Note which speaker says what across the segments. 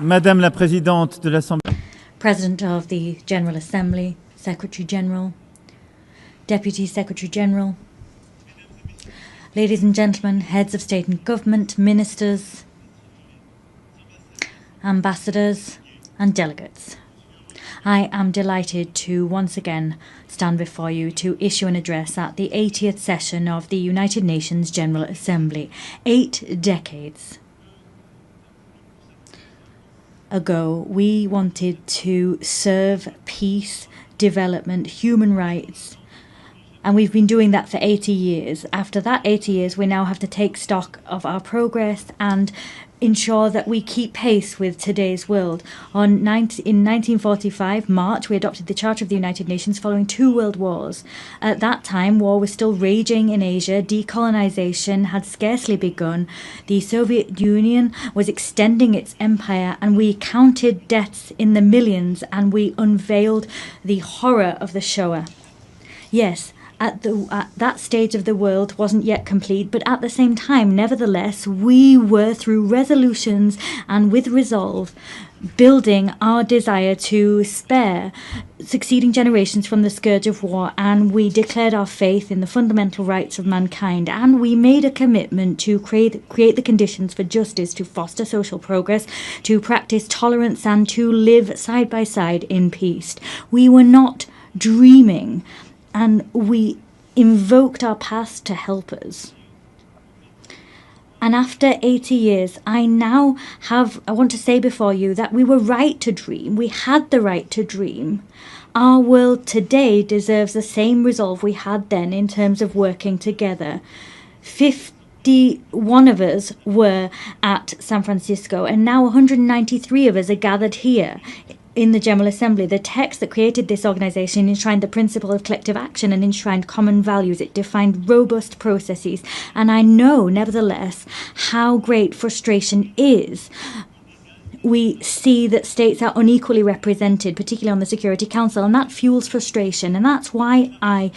Speaker 1: Madame la Présidente de l'Assemblée.
Speaker 2: President of the General Assembly, Secretary General, Deputy Secretary General, ladies and gentlemen, heads of state and government, ministers, ambassadors and delegates. I am delighted to once again stand before you to issue an address at the 80th session of the United Nations General Assembly. 8 decades ago, we wanted to serve peace, development, human rights, and we've been doing that for 80 years. After that 80 years, we now have to take stock of our progress and ensure that we keep pace with today's world. In 1945, March, we adopted the Charter of the United Nations following 2 world wars. At that time, war was still raging in Asia. Decolonization had scarcely begun. The Soviet Union was extending its empire, and we counted deaths in the millions, and we unveiled the horror of the Shoah. Yes, at that stage of the world wasn't yet complete, but at the same time, nevertheless, we were, through resolutions and with resolve, building our desire to spare succeeding generations from the scourge of war, and we declared our faith in the fundamental rights of mankind, and we made a commitment to create the conditions for justice, to foster social progress, to practice tolerance, and to live side by side in peace. We were not dreaming, and we invoked our past to help us. And after 80 years, I want to say before you that we were right to dream. We had the right to dream. Our world today deserves the same resolve we had then in terms of working together. 51 of us were at San Francisco, and now 193 of us are gathered here in the General Assembly. The text that created this organization enshrined the principle of collective action and enshrined common values. It defined robust processes. And I know, nevertheless, how great frustration is. We see that states are unequally represented, particularly on the Security Council, and that fuels frustration. And that's why I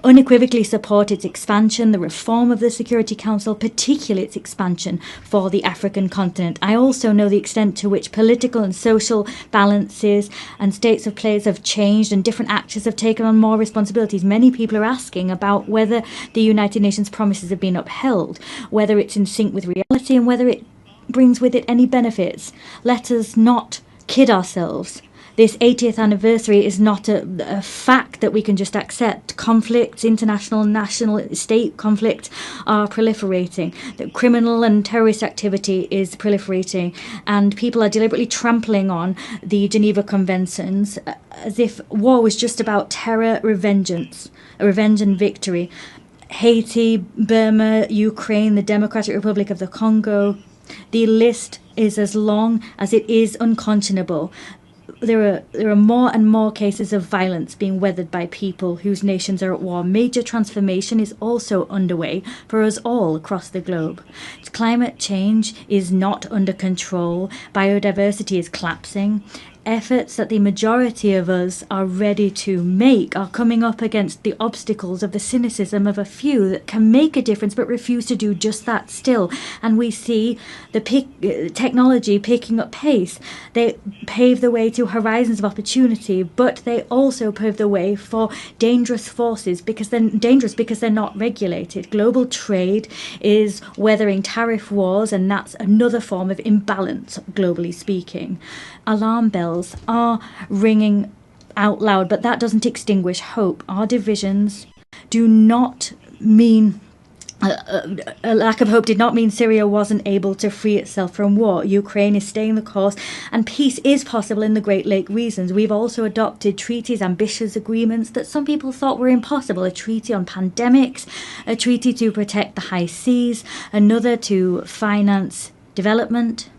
Speaker 2: unequivocally support its expansion, the reform of the Security Council, particularly its expansion for the African continent. I also know the extent to which political and social balances and states of place have changed, and different actors have taken on more responsibilities. Many people are asking about whether the United Nations promises have been upheld, whether it's in sync with reality, and whether it brings with it any benefits. Let us not kid ourselves. This 80th anniversary is not a fact that we can just accept. Conflicts, international, national, state conflicts are proliferating. The criminal and terrorist activity is proliferating, and people are deliberately trampling on the Geneva Conventions as if war was just about terror, revenge and victory. Haiti, Burma, Ukraine, the Democratic Republic of the Congo. The list is as long as it is unconscionable. There are more and more cases of violence being weathered by people whose nations are at war. Major transformation is also underway for us all across the globe. Climate change is not under control. Biodiversity is collapsing. Efforts that the majority of us are ready to make are coming up against the obstacles of the cynicism of a few that can make a difference but refuse to do just that still. And we see the technology picking up pace. They pave the way to horizons of opportunity, but they also pave the way for dangerous forces because they're not regulated. Global trade is weathering tariff wars, and that's another form of imbalance, globally speaking. Alarm bells are ringing out loud, but that doesn't extinguish hope. Our divisions do not mean a lack of hope did not mean Syria wasn't able to free itself from war. Ukraine is staying the course, and peace is possible in the Great Lake regions. We've also adopted treaties, ambitious agreements that some people thought were impossible. A treaty on pandemics, a treaty to protect the high seas, another to finance development.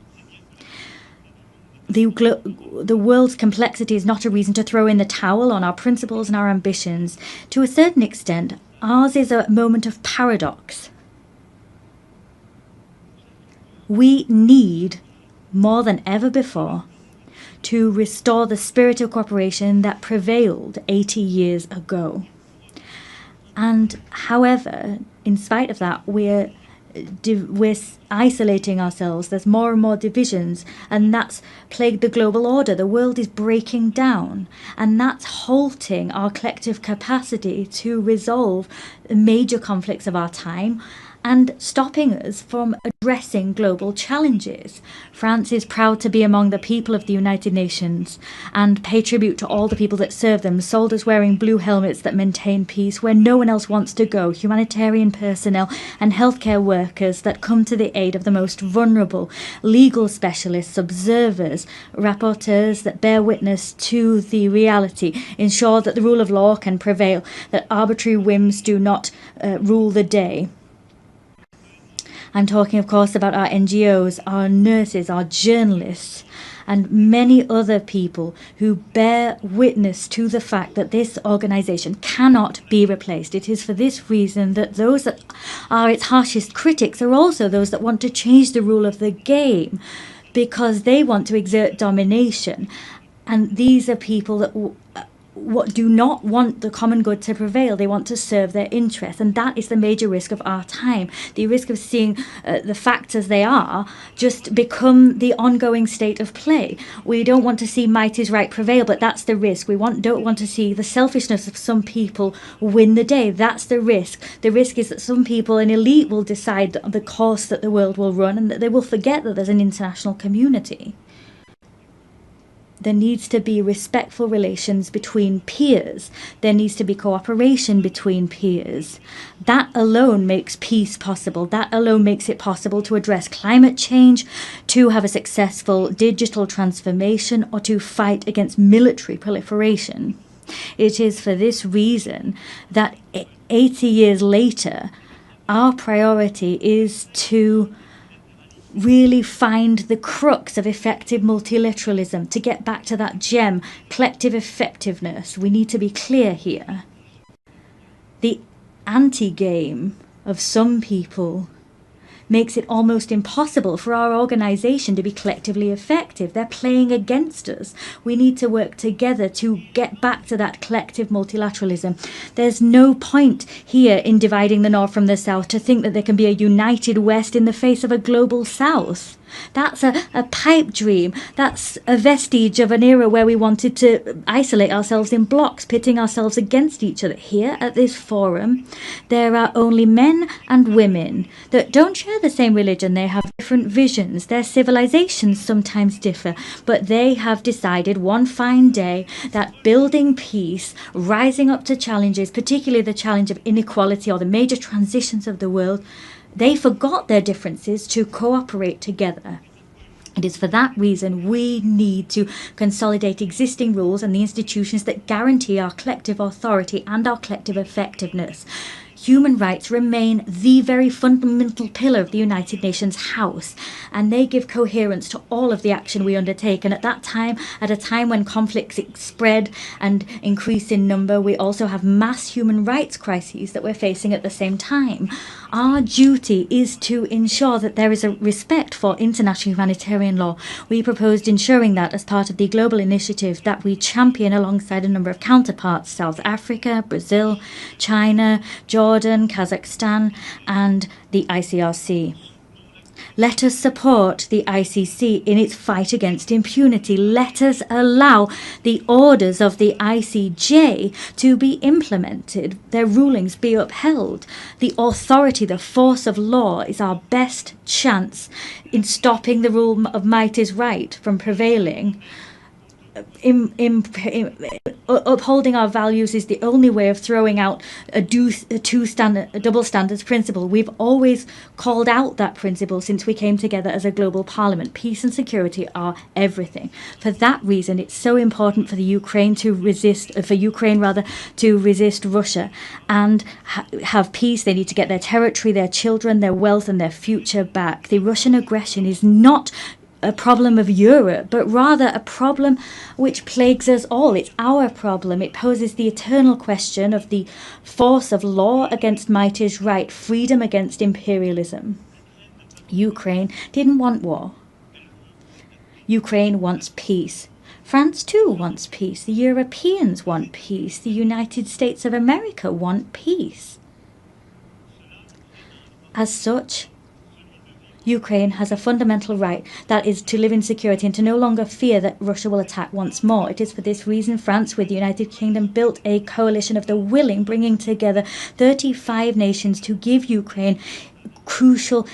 Speaker 2: The world's complexity is not a reason to throw in the towel on our principles and our ambitions. To a certain extent, ours is a moment of paradox. We need, more than ever before, to restore the spirit of cooperation that prevailed 80 years ago. And however, in spite of that, we're we're isolating ourselves. There's more and more divisions, and that's plagued the global order. The world is breaking down, and that's halting our collective capacity to resolve major conflicts of our time and stopping us from addressing global challenges. France is proud to be among the people of the United Nations and pay tribute to all the people that serve them, soldiers wearing blue helmets that maintain peace where no one else wants to go, humanitarian personnel and healthcare workers that come to the aid of the most vulnerable, legal specialists, observers, rapporteurs that bear witness to the reality, ensure that the rule of law can prevail, that arbitrary whims do not rule the day. I'm talking, of course, about our NGOs, our nurses, our journalists, and many other people who bear witness to the fact that this organisation cannot be replaced. It is for this reason that those that are its harshest critics are also those that want to change the rule of the game, because they want to exert domination. And these are people that do not want the common good to prevail. They want to serve their interests, and that is the major risk of our time. The risk of seeing the facts as they are just become the ongoing state of play. We don't want to see might is right prevail, but that's the risk. We don't want to see the selfishness of some people win the day. That's the risk. The risk is that some people, an elite, will decide the course that the world will run, and that they will forget that there's an international community. There needs to be respectful relations between peers. There needs to be cooperation between peers. That alone makes peace possible. That alone makes it possible to address climate change, to have a successful digital transformation, or to fight against military proliferation. It is for this reason that 80 years later, our priority is to really find the crux of effective multilateralism, to get back to that gem, collective effectiveness. We need to be clear here. The anti-game of some people makes it almost impossible for our organisation to be collectively effective. They're playing against us. We need to work together to get back to that collective multilateralism. There's no point here in dividing the North from the South to think that there can be a united West in the face of a global South. That's a pipe dream. That's a vestige of an era where we wanted to isolate ourselves in blocks, pitting ourselves against each other. Here at this forum, there are only men and women that don't share the same religion. They have different visions. Their civilizations sometimes differ, but they have decided one fine day that building peace, rising up to challenges, particularly the challenge of inequality or the major transitions of the world, they forgot their differences to cooperate together. It is for that reason we need to consolidate existing rules and the institutions that guarantee our collective authority and our collective effectiveness. Human rights remain the very fundamental pillar of the United Nations House, and they give coherence to all of the action we undertake. And at a time when conflicts spread and increase in number, we also have mass human rights crises that we're facing at the same time. Our duty is to ensure that there is a respect for international humanitarian law. We proposed ensuring that as part of the global initiative that we champion alongside a number of counterparts: South Africa, Brazil, China, Jordan, Kazakhstan, and the ICRC. Let us support the ICC in its fight against impunity. Let us allow the orders of the ICJ to be implemented, their rulings be upheld. The authority, the force of law is our best chance in stopping the rule of might is right from prevailing. Upholding our values is the only way of throwing out a double standards principle. We've always called out that principle since we came together as a global parliament. Peace and security are everything. For that reason, it's so important for Ukraine to resist Russia and have peace. They need to get their territory, their children, their wealth, and their future back. The Russian aggression is not a problem of Europe, but rather a problem which plagues us all. It's our problem. It poses the eternal question of the force of law against might is right, freedom against imperialism. Ukraine didn't want war. Ukraine wants peace. France too wants peace. The Europeans want peace. The United States of America want peace. As such, Ukraine has a fundamental right, that is to live in security and to no longer fear that Russia will attack once more. It is for this reason France, with the United Kingdom, built a coalition of the willing, bringing together 35 nations to give Ukraine crucial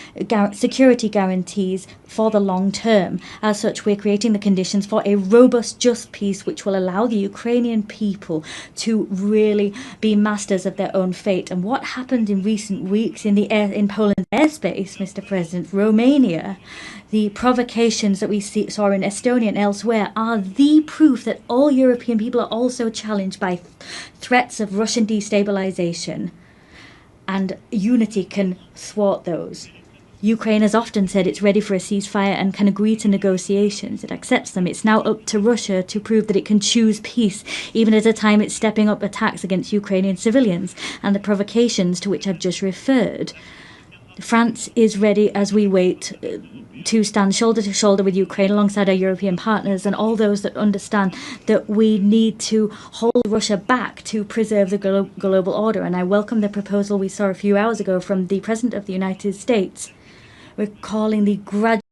Speaker 2: security guarantees for the long term. As such, we're creating the conditions for a robust, just peace which will allow the Ukrainian people to really be masters of their own fate. And what happened in recent weeks in Poland's airspace, Mr. President, Romania, the provocations that we saw in Estonia and elsewhere are the proof that all European people are also challenged by threats of Russian destabilization. And unity can thwart those. Ukraine has often said it's ready for a ceasefire and can agree to negotiations. It accepts them. It's now up to Russia to prove that it can choose peace, even at a time it's stepping up attacks against Ukrainian civilians and the provocations to which I've just referred. France is ready as we wait to stand shoulder to shoulder with Ukraine alongside our European partners and all those that understand that we need to hold Russia back to preserve the global order. And I welcome the proposal we saw a few hours ago from the President of the United States. We're calling the gradual